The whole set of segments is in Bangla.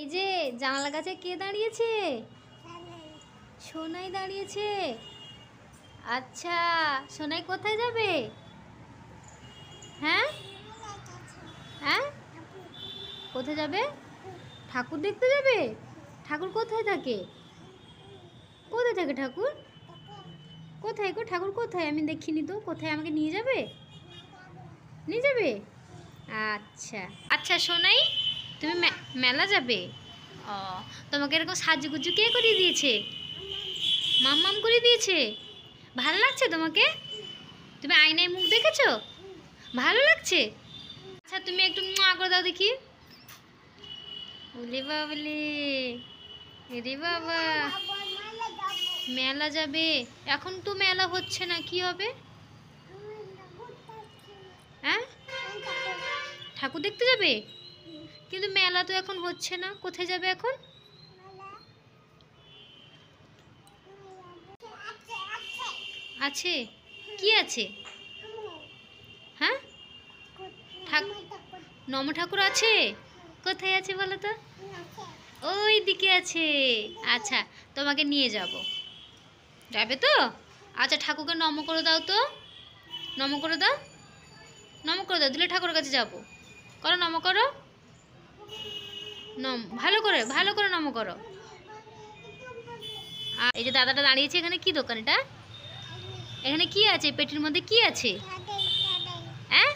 এই যে জানালার কাছে কে দাঁড়িয়েছে? সোনাই দাঁড়িয়েছে। আচ্ছা, সোনাই কোথায় যাবে? হ্যাঁ হ্যাঁ, কোথায় যাবে? ঠাকুর দেখতে যাবে? ঠাকুর কোথায় থাকে? কোথায় থাকে ঠাকুর? কোথায় গো ঠাকুর কোথায়? আমি দেখিনি তো। কোথায়, আমাকে নিয়ে যাবে? নিয়ে যাবে? আচ্ছা আচ্ছা সোনাই, তুমি মেলা যাবে? ও, তোমাকে এরকম সাজুগুজু কে করিয়ে দিয়েছে? মাম্মাম করে দিয়েছে। ভালো লাগছে তোমাকে? তুমি আয়নায় মুখ দেখেছো? ভালো লাগছে? আচ্ছা তুমি একটু করে দাও দেখি। ওলে বাবলে, রে বাবা, মেলা যাবে? এখন তো মেলা হচ্ছে না, কি হবে? হ্যাঁ, ঠাকুর দেখতে যাবে? কিন্তু মেলা তো এখন হচ্ছে না, কোথায় যাবে এখন? আছে? কি আছে? হ্যাঁ, নম ঠাকুর আছে? কোথায় আছে বলো তো? ওই দিকে আছে। আচ্ছা, তোমাকে নিয়ে যাব। যাবে তো? আচ্ছা, ঠাকুরকে নম করে দাও তো। নম করে দাও, নম করে দাও, দিলে ঠাকুরের কাছে যাবো। করো, নম করো। নম ভালো করে, ভালো করে নম করো। এই যে দাদাটা দাঁড়িয়েছে, এখানে কি দোকান এটা? এখানে কি আছে? পেটির মধ্যে কি আছে? হ্যাঁ,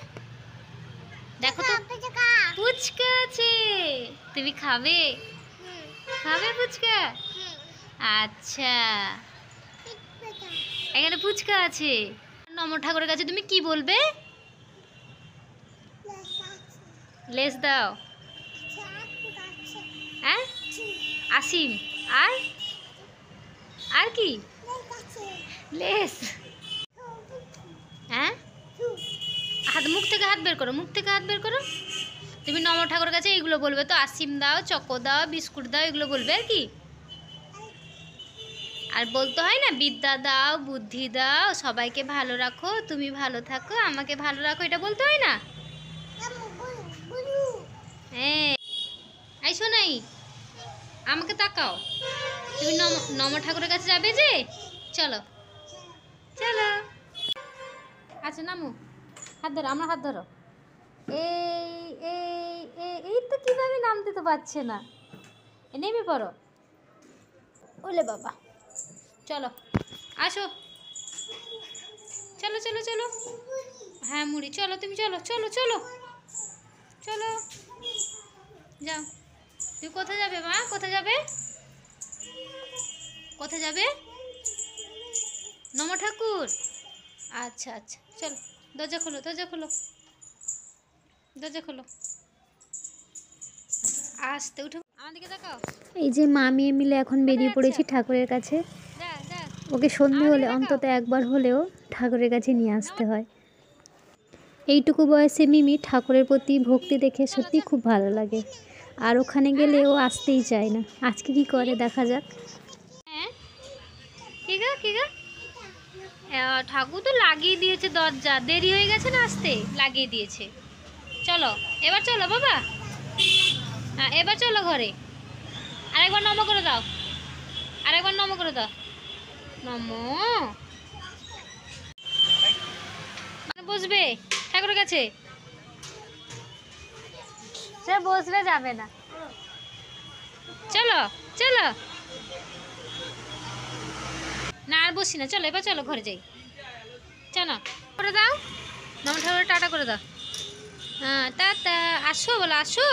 দেখো তো, ফুচকা আছে। তুমি খাবে? খাবে ফুচকা? আচ্ছা, এখানে ফুচকা আছে। নম ঠাকুরের কাছে তুমি কি বলবে? লেস দাও। হ্যাঁ, আসিম। আর আর কি? লেস। হ্যাঁ, হাত, মুখ থেকে হাত বের করো, মুখ থেকে হাত বের করো। তুমি নম ঠাকুরের কাছে এইগুলো বলবে তো? আসিম দাও, চকো দাও, বিস্কুট দাও, এগুলো বলবে আর কি? আর বলতে হয় না, বিদ্যা দাও, বুদ্ধি দাও, সবাইকে ভালো রাখো, তুমি ভালো থাকো, আমাকে ভালো রাখো, এটা বলতে হয় না? হ্যাঁ, এই শোনাই, আমাকে তাকাও। তুমি নম ঠাকুরের কাছে যাবে যে? চলো চলো। আচ্ছা নামো, হাত ধরো, আমার হাত ধরো। এই এই এই তো কীভাবে নামতে তো পারছে না, নেমে পড়ো। ওলে বাবা, চলো আসো, চলো চলো চলো। হ্যাঁ মুড়ি, চলো তুমি, চলো চলো চলো চলো, যাও। তুমি কোথায় যাবে মা? কোথায় যাবে? কোথায় যাবে? নম ঠাকুর? আচ্ছা আচ্ছা, চলো। দরজা খোলো, দরজা খোলো, দরজা খোলো। আসতে উঠো, আমার দিকে তাকাও। এই যে মা মেয়ে মিলে এখন বেরিয়ে পড়েছি ঠাকুরের কাছে। ওকে সন্ধে হলে অন্তত একবার হলেও ঠাকুরের কাছে নিয়ে আসতে হয়। এইটুকু বয়সে মিমি ঠাকুরের প্রতি ভক্তি দেখে সত্যি খুব ভালো লাগে। আর ওখানে গেলে ও আসতেই চায় না। আজকে কি করে দেখা যাক। হ্যাঁ, কি গা? ঠাকুর তো লাগিয়ে দিয়েছে দরজা, দেরি হয়ে গেছে না আসতে, লাগিয়ে দিয়েছে। চলো এবার, চলো বাবা। হ্যাঁ, এবার চলো ঘরে। আরেকবার নম করে দাও, আরেকবার নম করে দাও। নম বসবে ঠাকুরের কাছে? সে বসলে যাবে না। চলো চলো, না আর বসি না, চলো এবার চলো ঘরে যাই। চলো করে দাও, নম ঠাকুর টাটা করে দাও। হ্যাঁ টাটা, আসো বলো, আসো।